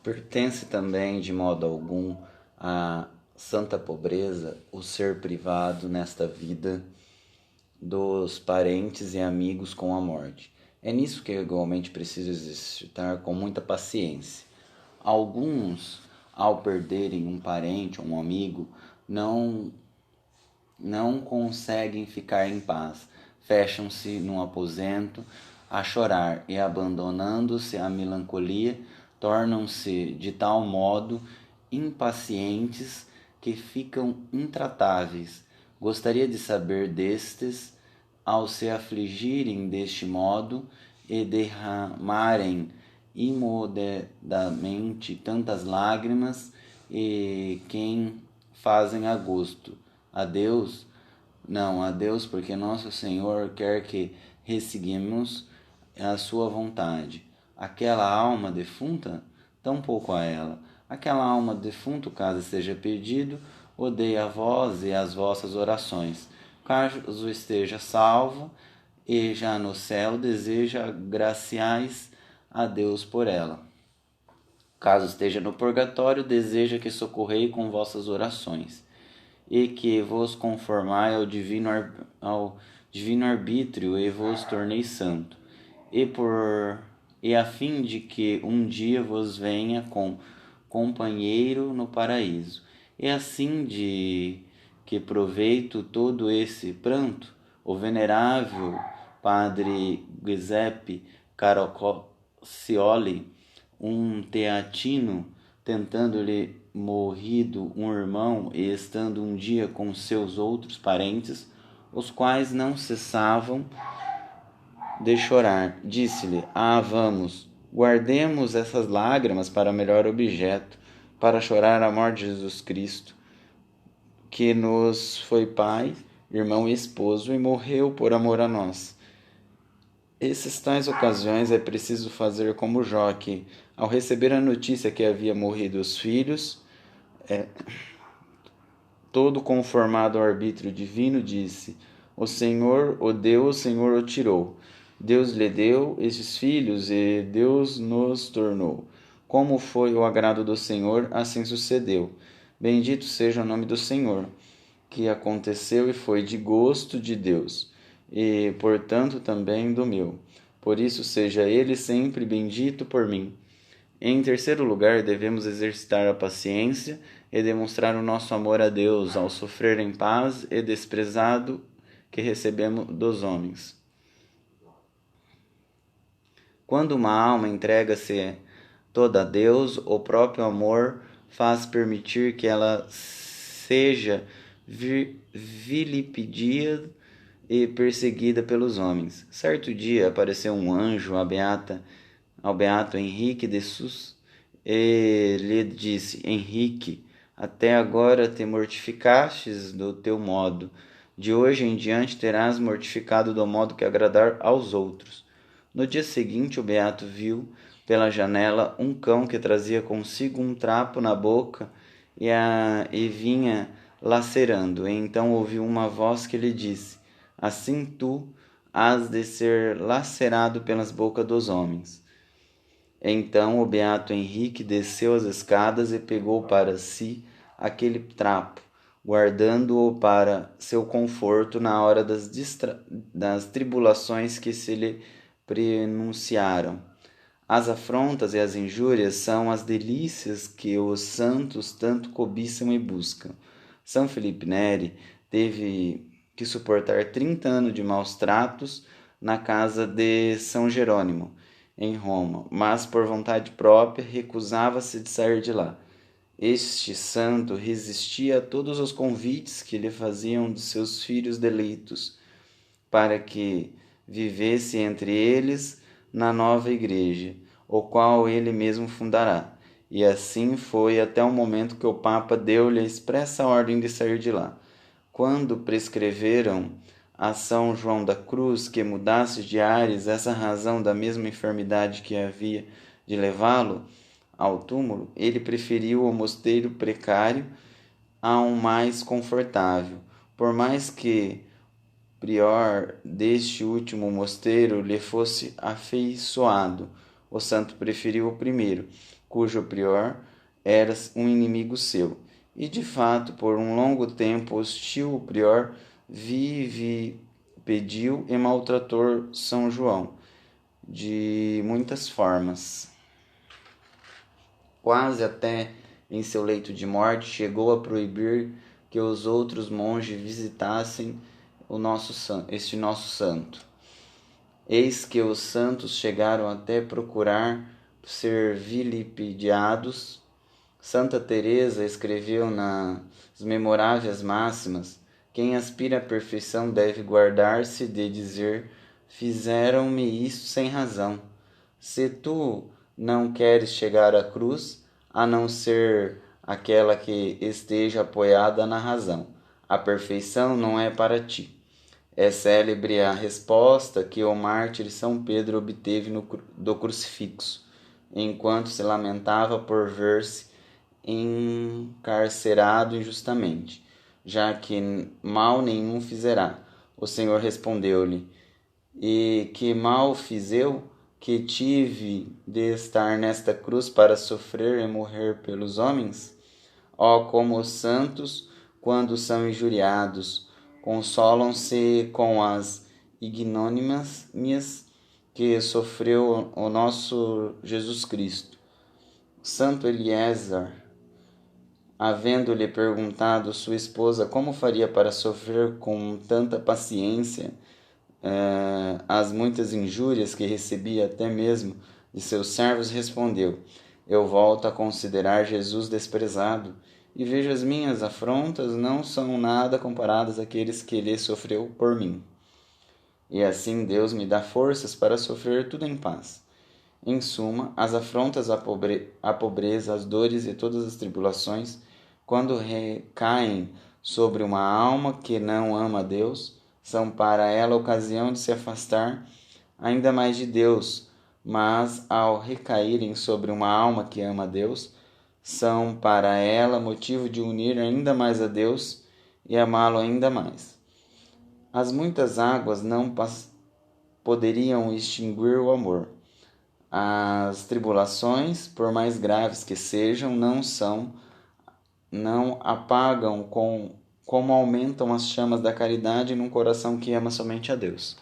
Pertence também, de modo algum, à santa pobreza o ser privado nesta vida dos parentes e amigos com a morte. É nisso que igualmente preciso exercitar com muita paciência. Alguns, ao perderem um parente ou um amigo, não conseguem ficar em paz. Fecham-se num aposento a chorar e, abandonando-se à melancolia, tornam-se de tal modo impacientes que ficam intratáveis. Gostaria de saber destes, ao se afligirem deste modo e derramarem imoderadamente tantas lágrimas, e quem fazem a gosto. A Deus, não, a Deus, porque nosso Senhor quer que ressigamos a sua vontade. Aquela alma defunta, tampouco a ela. Aquela alma defunta, caso esteja perdido, odeia a vós e as vossas orações. Caso esteja salvo e já no céu, deseja graciais a Deus por ela. Caso esteja no purgatório, deseja que socorrei com vossas orações, e que vos conformai ao divino arbítrio e vos tornei santo, e a fim de que um dia vos venha com companheiro no paraíso. E assim de que proveito todo esse pranto, o venerável padre Giuseppe Caraccioli, um teatino, tentando-lhe morrido um irmão e estando um dia com seus outros parentes, os quais não cessavam de chorar, disse-lhe: vamos, guardemos essas lágrimas para melhor objeto, para chorar a morte de Jesus Cristo, que nos foi pai, irmão e esposo, e morreu por amor a nós. Esses tais ocasiões é preciso fazer como Jó, que, ao receber a notícia que havia morrido os filhos, todo conformado ao arbítrio divino, disse: O Senhor o deu, o Senhor o tirou. Deus lhe deu estes filhos e Deus nos tornou. Como foi o agrado do Senhor, assim sucedeu. Bendito seja o nome do Senhor, que aconteceu e foi de gosto de Deus, e portanto também do meu. Por isso seja ele sempre bendito por mim. Em terceiro lugar, devemos exercitar a paciência e demonstrar o nosso amor a Deus ao sofrer em paz e desprezado que recebemos dos homens. Quando uma alma entrega-se toda a Deus, o próprio amor faz permitir que ela seja vilipendiada e perseguida pelos homens. Certo dia apareceu um anjo ao beato Henrique de Sus e lhe disse: Henrique, até agora te mortificastes do teu modo. De hoje em diante terás mortificado do modo que agradar aos outros. No dia seguinte, o beato viu pela janela um cão que trazia consigo um trapo na boca e vinha lacerando. E então ouviu uma voz que lhe disse: Assim tu hás de ser lacerado pelas bocas dos homens. Então o beato Henrique desceu as escadas e pegou para si aquele trapo, guardando-o para seu conforto na hora das tribulações que se lhe prenunciaram. As afrontas e as injúrias são as delícias que os santos tanto cobiçam e buscam. São Felipe Neri teve que suportar 30 anos de maus tratos na casa de São Jerônimo, em Roma, mas por vontade própria recusava-se de sair de lá. Este santo resistia a todos os convites que lhe faziam de seus filhos deleitos, para que vivesse entre eles na nova igreja, o qual ele mesmo fundará. E assim foi até o momento que o Papa deu-lhe a expressa ordem de sair de lá. Quando prescreveram a São João da Cruz que mudasse de ares essa razão da mesma enfermidade que havia de levá-lo ao túmulo, ele preferiu o mosteiro precário a um mais confortável, por mais que prior deste último mosteiro lhe fosse afeiçoado. O santo preferiu o primeiro, cujo prior era um inimigo seu. E de fato, por um longo tempo hostil, o prior pediu e maltratou São João de muitas formas. Quase até em seu leito de morte, chegou a proibir que os outros monges visitassem este nosso santo. Eis que os santos chegaram até procurar ser vilipendiados. Santa Teresa escreveu nas Memoráveis Máximas: quem aspira à perfeição deve guardar-se de dizer: fizeram-me isso sem razão. Se tu não queres chegar à cruz, a não ser aquela que esteja apoiada na razão, a perfeição não é para ti. É célebre a resposta que o mártir São Pedro obteve do crucifixo, enquanto se lamentava por ver-se encarcerado injustamente, já que mal nenhum fizerá. O Senhor respondeu-lhe: e que mal fiz eu, que tive de estar nesta cruz para sofrer e morrer pelos homens? Ó, como os santos, quando são injuriados, consolam-se com as ignomínias que sofreu o nosso Jesus Cristo. Santo Eliezer, havendo-lhe perguntado sua esposa como faria para sofrer com tanta paciência as muitas injúrias que recebia até mesmo de seus servos, respondeu: eu volto a considerar Jesus desprezado e vejo as minhas afrontas não são nada comparadas àqueles que ele sofreu por mim. E assim Deus me dá forças para sofrer tudo em paz. Em suma, as afrontas, a pobreza, as dores e todas as tribulações, quando recaem sobre uma alma que não ama a Deus, são para ela ocasião de se afastar ainda mais de Deus, mas ao recaírem sobre uma alma que ama a Deus, são para ela motivo de unir ainda mais a Deus e amá-lo ainda mais. As muitas águas não poderiam extinguir o amor. As tribulações, por mais graves que sejam, não apagam como aumentam as chamas da caridade num coração que ama somente a Deus.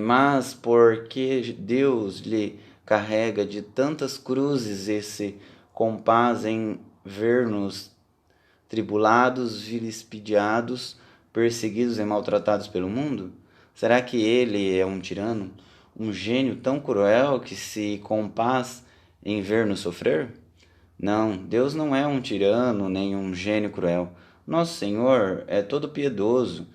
Mas porque Deus lhe carrega de tantas cruzes esse compás em ver-nos tribulados, vilipendiados, perseguidos e maltratados pelo mundo? Será que ele é um tirano, um gênio tão cruel que se compaz em ver-nos sofrer? Não, Deus não é um tirano nem um gênio cruel. Nosso Senhor é todo piedoso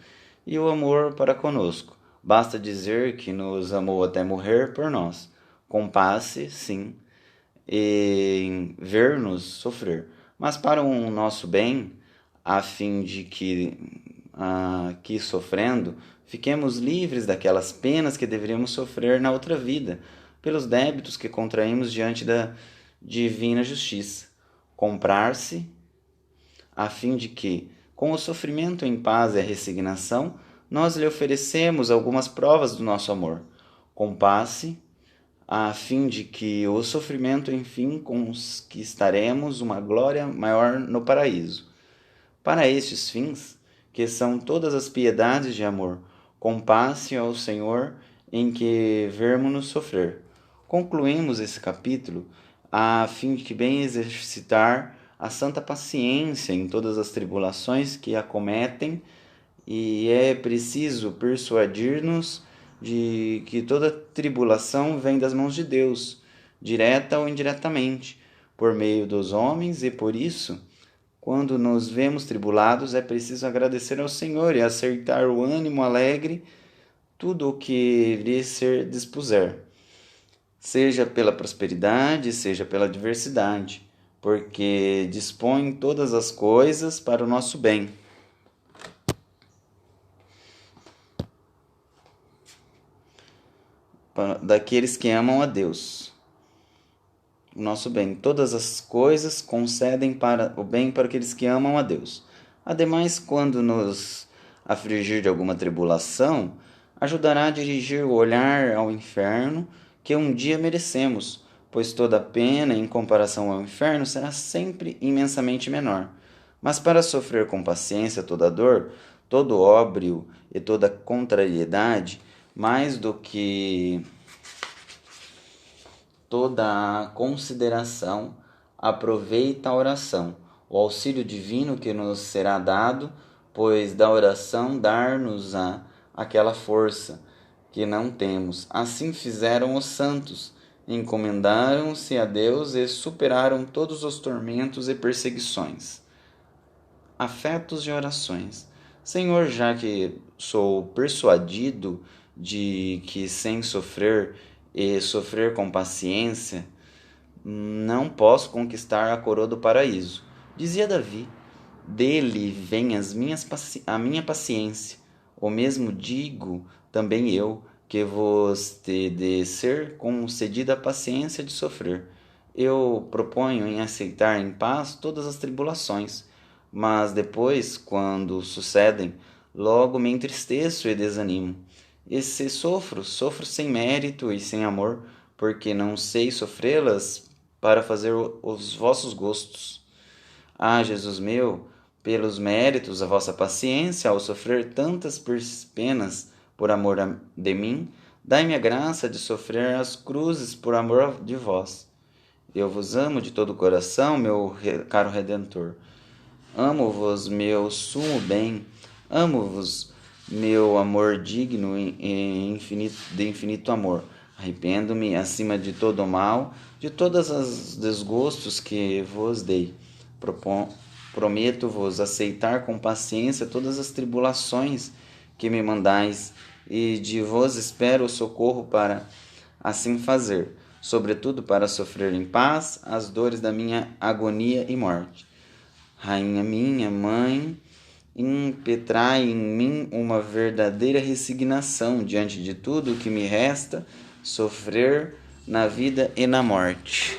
e o amor para conosco. Basta dizer que nos amou até morrer por nós. Compasse, sim, em ver-nos sofrer, mas para o nosso bem, a fim de que sofrendo, fiquemos livres daquelas penas que deveríamos sofrer na outra vida, pelos débitos que contraímos diante da divina justiça. Comprar-se, a fim de que, com o sofrimento em paz e a resignação, nós lhe oferecemos algumas provas do nosso amor. Compasse, a fim de que o sofrimento, enfim, conquistaremos uma glória maior no paraíso. Para estes fins, que são todas as piedades de amor, compasse ao Senhor em que vermos-nos sofrer. Concluímos esse capítulo a fim de que bem exercitar a santa paciência em todas as tribulações que acometem, e é preciso persuadir-nos de que toda tribulação vem das mãos de Deus, direta ou indiretamente, por meio dos homens, e por isso, quando nos vemos tribulados, é preciso agradecer ao Senhor e acertar o ânimo alegre tudo o que lhe ser dispuser, seja pela prosperidade, seja pela adversidade, porque dispõe todas as coisas para o nosso bem. Daqueles que amam a Deus, o nosso bem. Todas as coisas concedem para o bem para aqueles que amam a Deus. Ademais, quando nos afligir de alguma tribulação, ajudará a dirigir o olhar ao inferno que um dia merecemos, pois toda pena, em comparação ao inferno, será sempre imensamente menor. Mas para sofrer com paciência toda dor, todo óbrio e toda contrariedade, mais do que toda a consideração, aproveita a oração, o auxílio divino que nos será dado, pois da oração dar-nos-á aquela força que não temos. Assim fizeram os santos, encomendaram-se a Deus e superaram todos os tormentos e perseguições. Afetos e orações. Senhor, já que sou persuadido de que sem sofrer e sofrer com paciência, não posso conquistar a coroa do paraíso. Dizia Davi, dele vem a minha paciência. O mesmo digo também eu, que vos te de ser concedida a paciência de sofrer. Eu proponho em aceitar em paz todas as tribulações, mas depois, quando sucedem, logo me entristeço e desanimo. E se sofro, sofro sem mérito e sem amor, porque não sei sofrê-las para fazer os vossos gostos. Ah, Jesus meu, pelos méritos da vossa paciência, ao sofrer tantas penas por amor de mim, dai-me a graça de sofrer as cruzes por amor de vós. Eu vos amo de todo o coração, meu caro Redentor. Amo-vos, meu sumo bem, amo-vos, meu amor digno e de infinito amor. Arrependo-me acima de todo o mal, de todos os desgostos que vos dei. Prometo-vos aceitar com paciência todas as tribulações que me mandais, e de vos espero o socorro para assim fazer, sobretudo para sofrer em paz as dores da minha agonia e morte. Rainha minha, mãe, impetrai em mim uma verdadeira resignação diante de tudo o que me resta sofrer na vida e na morte.